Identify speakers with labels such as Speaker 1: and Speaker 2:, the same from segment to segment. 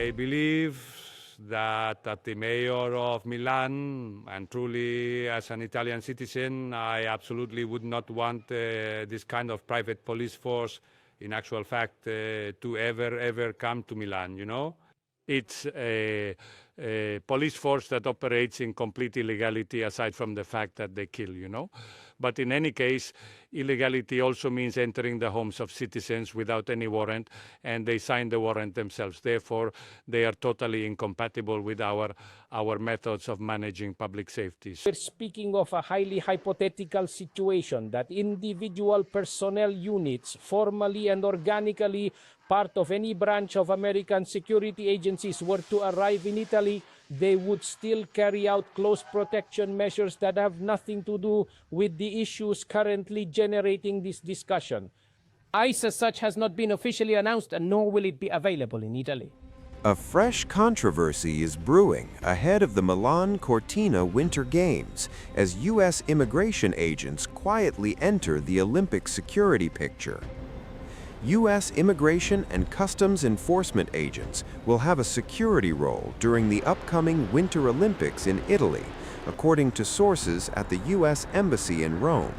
Speaker 1: I believe that the mayor of Milan, and truly as an Italian citizen, I absolutely would not want this kind of private police force, in actual fact, to ever come to Milan, you know? It's a police force that operates in complete illegality, aside from the fact that they kill, you know? But in any case, illegality also means entering the homes of citizens without any warrant, and they sign the warrant themselves. Therefore, they are totally incompatible with our methods of managing public safety.
Speaker 2: We're speaking of a highly hypothetical situation that individual personnel units, formally and organically part of any branch of American security agencies, were to arrive in Italy, they would still carry out close protection measures that have nothing to do with the issues currently generating this discussion. ICE as such has not been officially announced, and nor will it be available in Italy.
Speaker 3: A fresh controversy is brewing ahead of the Milan Cortina Winter Games as U.S. immigration agents quietly enter the Olympic security picture. U.S. immigration and customs enforcement agents will have a security role during the upcoming Winter Olympics in Italy, according to sources at the U.S. Embassy in Rome.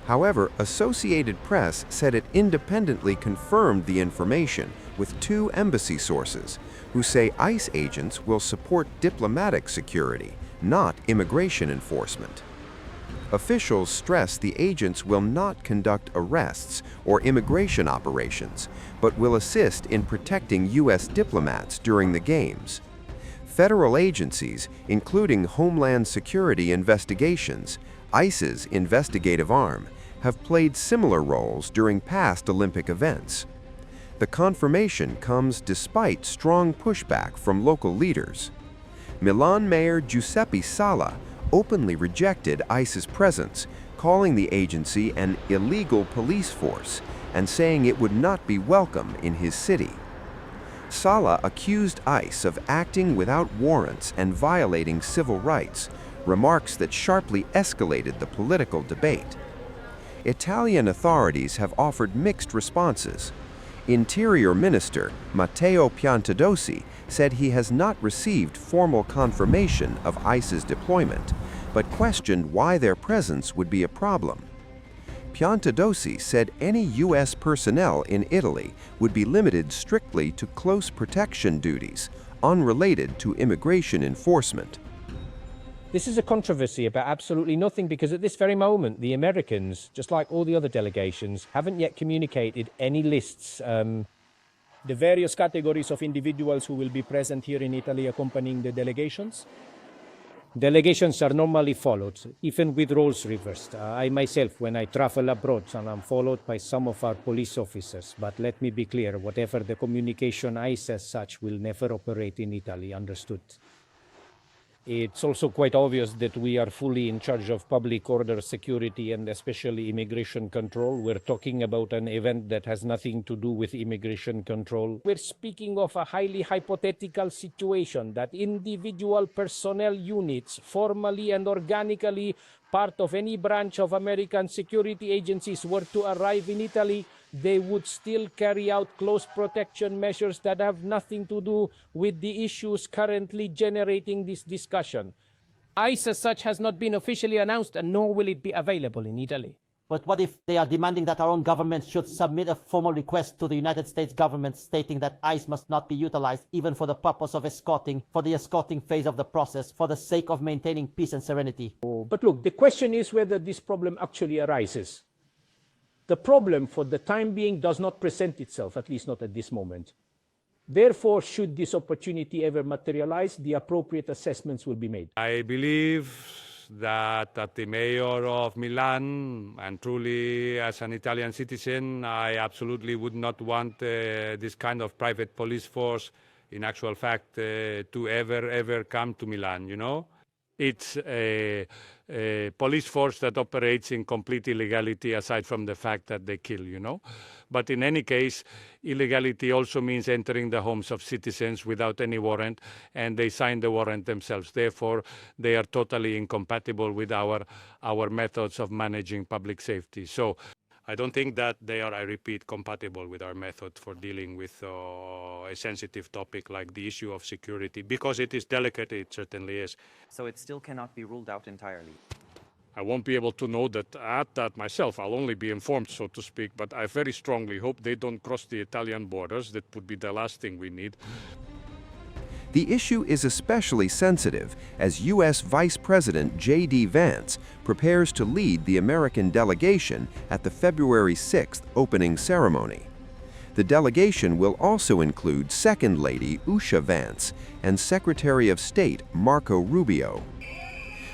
Speaker 3: However, Associated Press said it independently confirmed the information with two embassy sources, who say ICE agents will support diplomatic security, not immigration enforcement. Officials stress the agents will not conduct arrests or immigration operations, but will assist in protecting U.S. diplomats during the Games. Federal agencies, including Homeland Security investigations, ICE's investigative arm, have played similar roles during past Olympic events. The confirmation comes despite strong pushback from local leaders. Milan Mayor Giuseppe Sala openly rejected ICE's presence, calling the agency an illegal police force and saying it would not be welcome in his city. Sala accused ICE of acting without warrants and violating civil rights, remarks that sharply escalated the political debate. Italian authorities have offered mixed responses. Interior Minister Matteo Piantedosi said he has not received formal confirmation of ICE's deployment, but questioned why their presence would be a problem. Piantedosi said any U.S. personnel in Italy would be limited strictly to close protection duties, unrelated to immigration enforcement.
Speaker 2: This is a controversy about absolutely nothing, because at this very moment, the Americans, just like all the other delegations, haven't yet communicated any lists. The various categories of individuals who will be present here in Italy accompanying the delegations. Delegations are normally followed, even with roles reversed. I myself, when I travel abroad, I'm followed by some of our police officers. But let me be clear, whatever the communication ICE as such will never operate in Italy, understood? It's also quite obvious that we are fully in charge of public order, security, and especially immigration control. We're talking about an event that has nothing to do with immigration control. We're speaking of a highly hypothetical situation that individual personnel units, formally and organically part of any branch of American security agencies, were to arrive in Italy, they would still carry out close protection measures that have nothing to do with the issues currently generating this discussion. ICE as such has not been officially announced, and nor will it be available in Italy.
Speaker 4: But what if they are demanding that our own government should submit a formal request to the United States government stating that ICE must not be utilized even for the purpose of escorting, for the escorting phase of the process, for the sake of maintaining peace and serenity?
Speaker 2: But look, the question is whether this problem actually arises. The problem, for the time being, does not present itself, at least not at this moment. Therefore, should this opportunity ever materialize, the appropriate assessments will be made.
Speaker 1: I believe that the mayor of Milan, and truly as an Italian citizen, I absolutely would not want this kind of private police force, in actual fact, to ever come to Milan, you know? It's a police force that operates in complete illegality, aside from the fact that they kill, you know. But in any case, illegality also means entering the homes of citizens without any warrant, and they sign the warrant themselves. Therefore, they are totally incompatible with our methods of managing public safety. So I don't think that they are, I repeat, compatible with our method for dealing with a sensitive topic like the issue of security. Because it is delicate, it certainly is.
Speaker 5: So it still cannot be ruled out entirely.
Speaker 1: I won't be able to know that at that myself. I'll only be informed, so to speak. But I very strongly hope they don't cross the Italian borders. That would be the last thing we need.
Speaker 3: The issue is especially sensitive as U.S. Vice President JD Vance prepares to lead the American delegation at the February 6th opening ceremony. The delegation will also include Second Lady Usha Vance and Secretary of State Marco Rubio.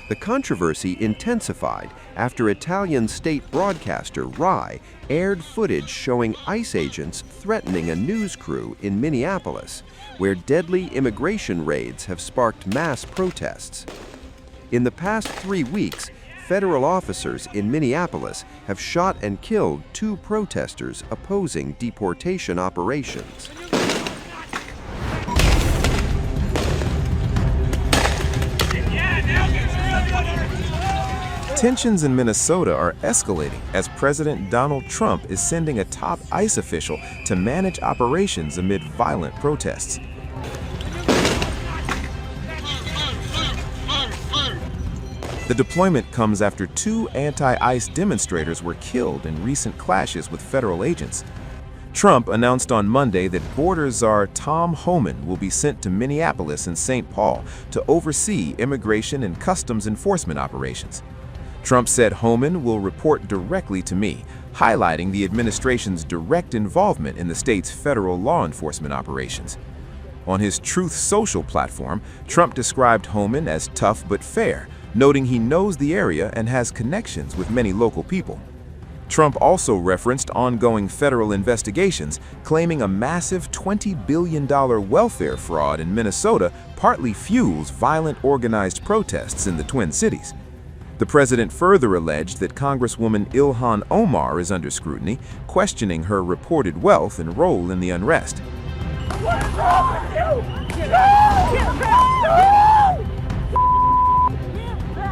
Speaker 3: The controversy intensified after Italian state broadcaster RAI aired footage showing ICE agents threatening a news crew in Minneapolis, where deadly immigration raids have sparked mass protests. In the past 3 weeks, federal officers in Minneapolis have shot and killed 2 protesters opposing deportation operations.
Speaker 6: Tensions in Minnesota are escalating as President Donald Trump is sending a top ICE official to manage operations amid violent protests. The deployment comes after 2 anti-ICE demonstrators were killed in recent clashes with federal agents. Trump announced on Monday that border czar Tom Homan will be sent to Minneapolis and St. Paul to oversee immigration and customs enforcement operations. Trump said Homan will report directly to me, highlighting the administration's direct involvement in the state's federal law enforcement operations. On his Truth Social platform, Trump described Homan as tough but fair, noting he knows the area and has connections with many local people. Trump also referenced ongoing federal investigations, claiming a massive $20 billion welfare fraud in Minnesota partly fuels violent organized protests in the Twin Cities. The president further alleged that Congresswoman Ilhan Omar is under scrutiny, questioning her reported wealth and role in the unrest.
Speaker 7: What is wrong with you? No!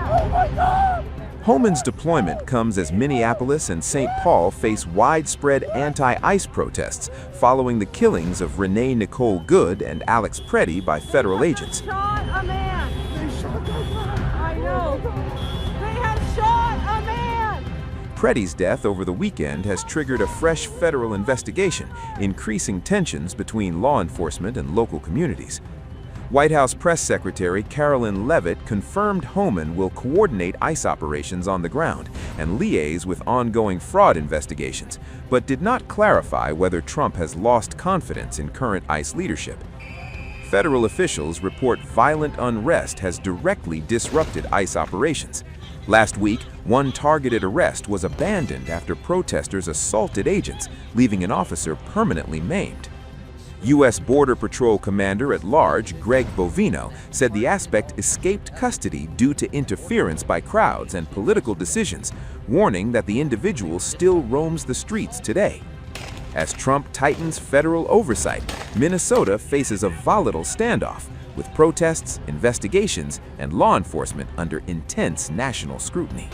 Speaker 7: Oh my God!
Speaker 6: Homan's deployment comes as Minneapolis and St. Paul face widespread anti-ICE protests following the killings of Renee Nicole Good and Alex Preddy by federal agents.
Speaker 7: Shot a man. I know. They have shot a man.
Speaker 6: Preddy's death over the weekend has triggered a fresh federal investigation, increasing tensions between law enforcement and local communities. White House Press Secretary Carolyn Leavitt confirmed Homan will coordinate ICE operations on the ground and liaise with ongoing fraud investigations, but did not clarify whether Trump has lost confidence in current ICE leadership. Federal officials report violent unrest has directly disrupted ICE operations. Last week, one targeted arrest was abandoned after protesters assaulted agents, leaving an officer permanently maimed. U.S. Border Patrol Commander-at-Large Greg Bovino said the aspect escaped custody due to interference by crowds and political decisions, warning that the individual still roams the streets today. As Trump tightens federal oversight, Minnesota faces a volatile standoff, with protests, investigations, and law enforcement under intense national scrutiny.